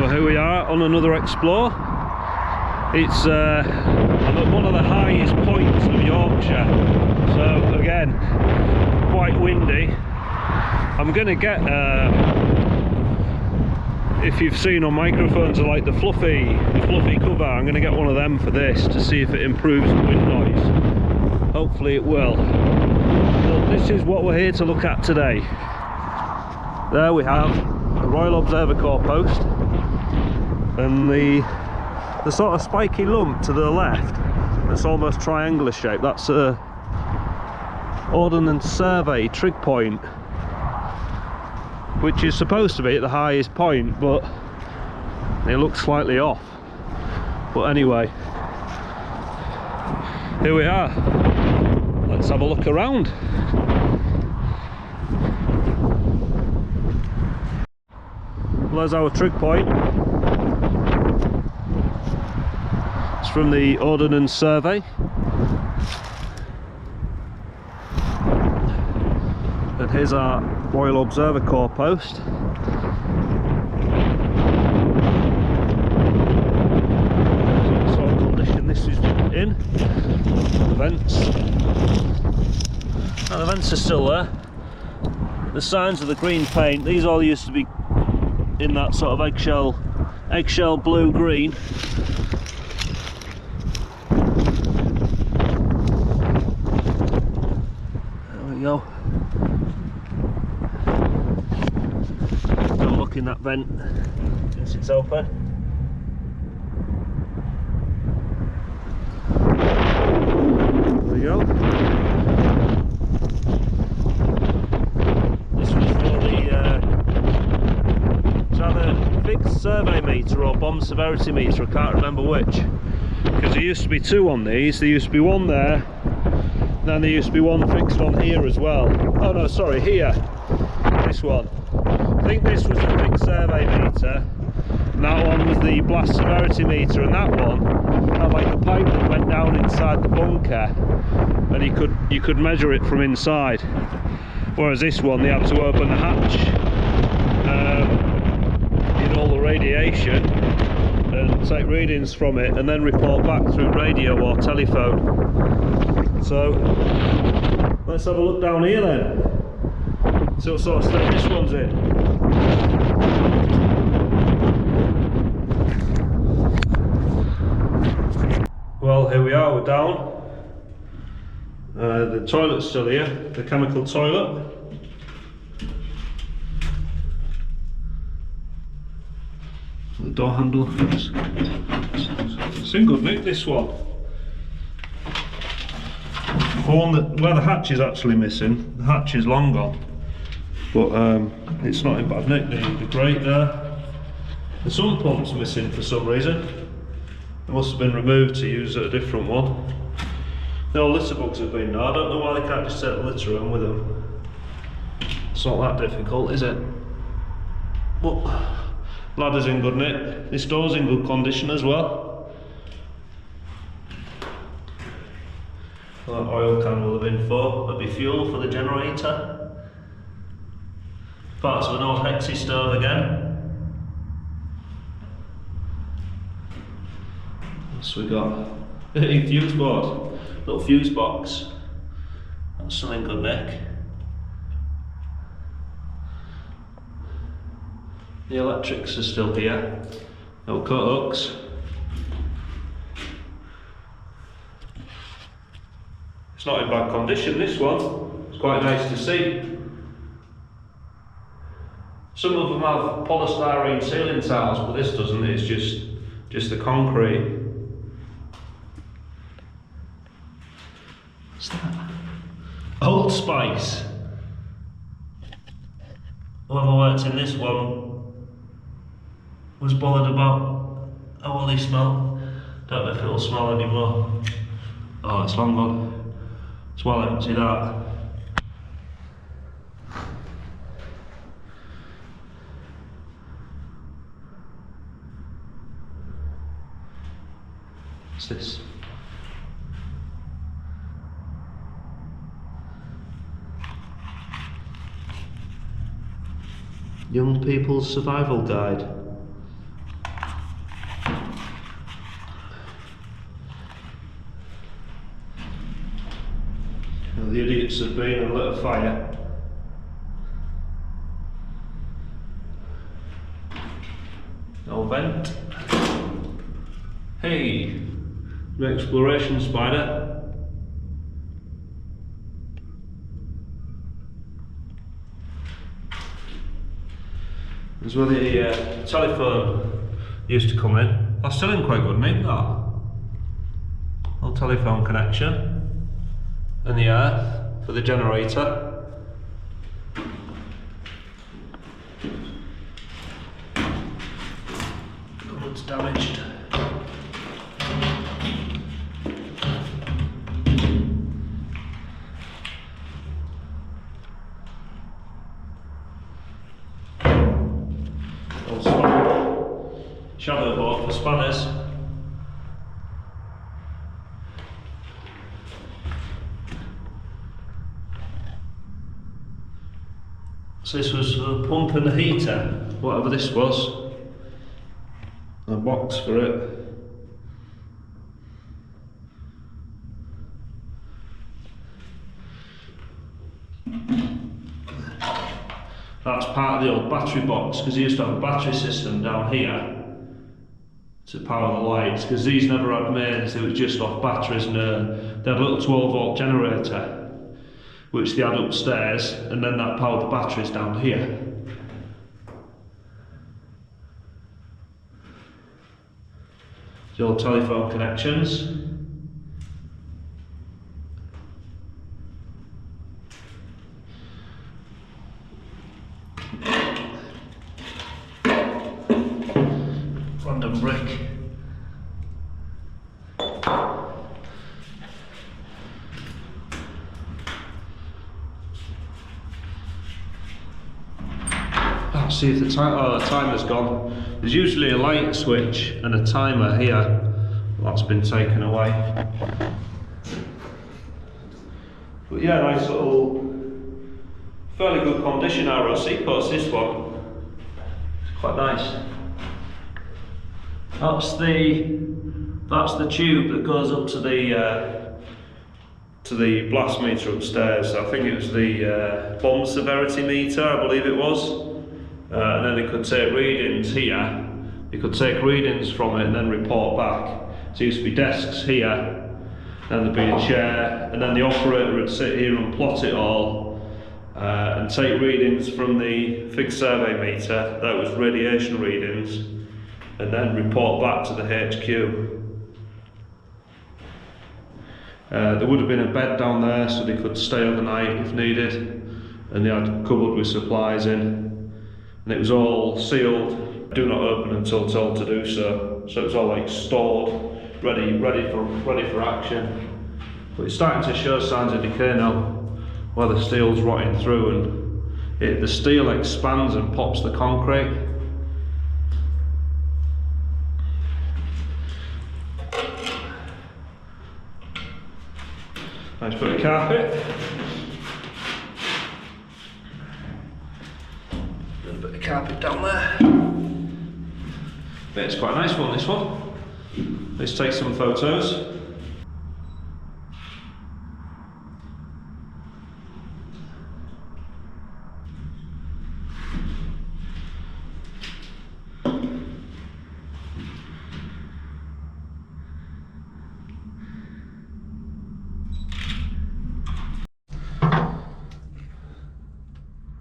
So here we are on another explore. It's I'm at one of the highest points of Yorkshire, so again quite windy. I'm gonna get if you've seen on microphones like the fluffy cover, I'm gonna get one of them for this to see if it improves the wind noise. Hopefully it will. But this is what we're here to look at today. There we have the Royal Observatory post, and the sort of spiky lump to the left that's almost triangular shaped, that's a Ordnance Survey trig point, which is supposed to be at the highest point, but it looks slightly off. But anyway, here we are. Let's have a look around. Well, there's our trig point. It's from the Ordnance Survey. And here's our Royal Observatory post. What sort of condition this is in. The vents. Oh, the vents are still there. The signs of the green paint, these all used to be in that sort of eggshell blue green. There we go. Don't look in that vent since it's open. There we go. This was for the fixed survey meter or bomb severity meter, I can't remember which, because there used to be two on these. There used to be one there, then there used to be one fixed on here as well. Oh no, sorry, here, this one. I think this was the fixed survey meter, and that one was the blast severity meter, and that one had like a pipe that went down inside the bunker, and you could measure it from inside. Whereas this one, they had to open the hatch in all the radiation and take readings from it, and then report back through radio or telephone. So let's have a look down here then. See what sort of state this one's in. Well, here we are, we're down. The toilet's still here, the chemical toilet. The door handle. It's in good nick, this one. For one where the hatch is actually missing, the hatch is long gone. But it's not in bad nick. The grate there. The sump pump's missing for some reason. It must have been removed to use a different one. No litter bugs have been there. I don't know why they can't just take the litter home with them. It's not that difficult, is it? But ladder's in good nick. This door's in good condition as well. That oil can will have been for. That'd be fuel for the generator. Parts of an old hexi stove again. So we got a fuse board, little fuse box. That's still in good nick. The electrics are still here. No cut hooks. It's not in bad condition, this one. It's quite nice to see. Some of them have polystyrene ceiling tiles, but this doesn't. It's just the concrete. What's that? Old Spice. Whoever worked in this one was bothered about how will they smell. Don't know if it'll smell anymore. Oh, it's long gone. It's well empty, that. What's this? Young People's Survival Guide. the idiots have been and lit a fire. No vent. Hey, an exploration spider. There's where the telephone used to come in. That's still in quite good nick, that. Little telephone connection. And the earth for the generator. Cupboard's damaged. Shadow board for spanners. So this was the pump and the heater, whatever this was. A box for it. That's part of the old battery box, because they used to have a battery system down here to power the lights, because these never had mains, it was just off batteries, and they had a little 12-volt generator which they had upstairs, and then that powered the batteries down here. The old telephone connections. Random brick. See if the timer's gone. There's usually a light switch and a timer here. That's been taken away. But yeah, nice little, fairly good condition ROC post, this one. It's quite nice. That's the tube that goes up to the blast meter upstairs. I think it was the bomb severity meter, I believe it was. And then they could take readings here. You could take readings from it and then report back. So there used to be desks here, then there'd be a chair, and then the operator would sit here and plot it all and take readings from the fixed survey meter, that was radiation readings, and then report back to the HQ. There would have been a bed down there so they could stay overnight if needed, and they had a cupboard with supplies in. And it was all sealed, do not open until told to do so. So it was all like stored, ready for action. But it's starting to show signs of decay now, where the steel's rotting through, and the steel expands and pops the concrete. Nice bit of carpet. Carpet down there. But it's quite a nice one, this one. Let's take some photos.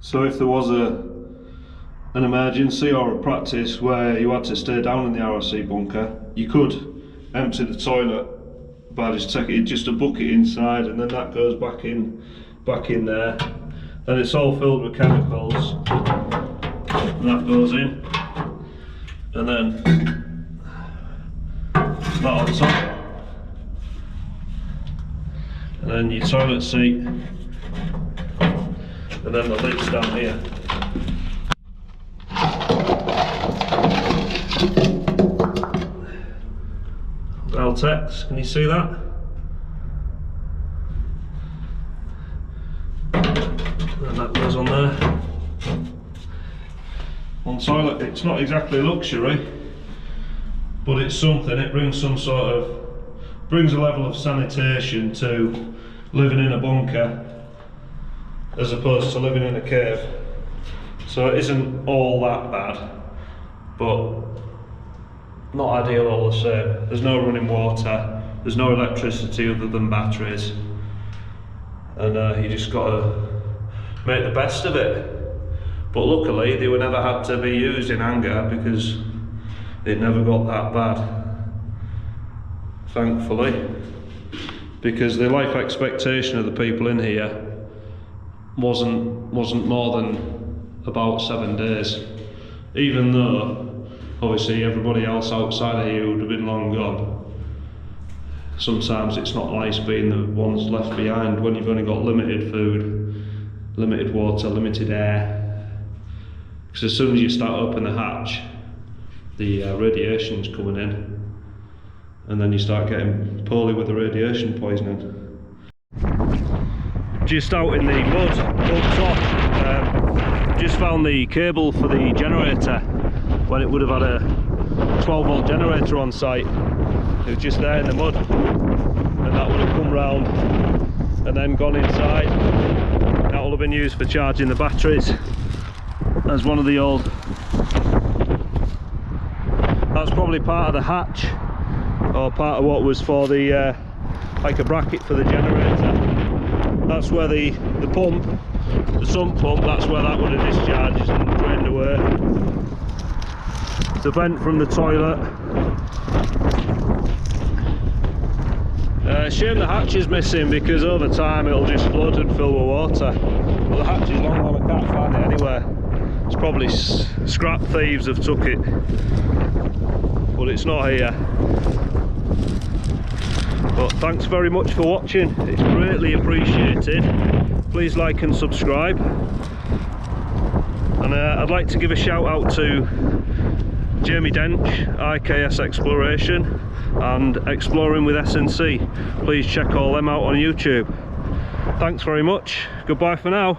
So if there was an emergency or a practice where you had to stay down in the ROC bunker, you could empty the toilet by just taking just a bucket inside, and then that goes back in there. Then it's all filled with chemicals, and that goes in, and then that on top, and then your toilet seat, and then the lid's down here. Text, can you see that? And that goes on there. On toilet, it's not exactly luxury, but it's something. It brings some sort of, brings a level of sanitation to living in a bunker as opposed to living in a cave. So it isn't all that bad, but not ideal all the same. There's no running water, there's no electricity other than batteries, and you just got to make the best of it. But luckily they were never had to be used in anger because it never got that bad, thankfully, because the life expectation of the people in here wasn't more than about 7 days, even though obviously everybody else outside of here would have been long gone. Sometimes it's not nice being the ones left behind when you've only got limited food, limited water, limited air. Because as soon as you start open the hatch, the radiation's coming in, and then you start getting poorly with the radiation poisoning. Just out in the mud up top, just found the cable for the generator when it would have had a 12-volt generator on site. It was just there in the mud, and that would have come round and then gone inside. That will have been used for charging the batteries. As one of the old, that's probably part of the hatch, or part of what was for the like a bracket for the generator. That's where the pump, the sump pump, that's where that would have discharged and drained away. The vent from the toilet. Shame the hatch is missing, because over time it'll just flood and fill with water. But the hatch is long gone, I can't find it anywhere. It's probably scrap thieves have took it, but it's not here. But thanks very much for watching, it's greatly appreciated. Please like and subscribe, and I'd like to give a shout out to Jamie Dench, IKS Exploration, and Exploring with S&C. Please check all them out on YouTube. Thanks very much, goodbye for now.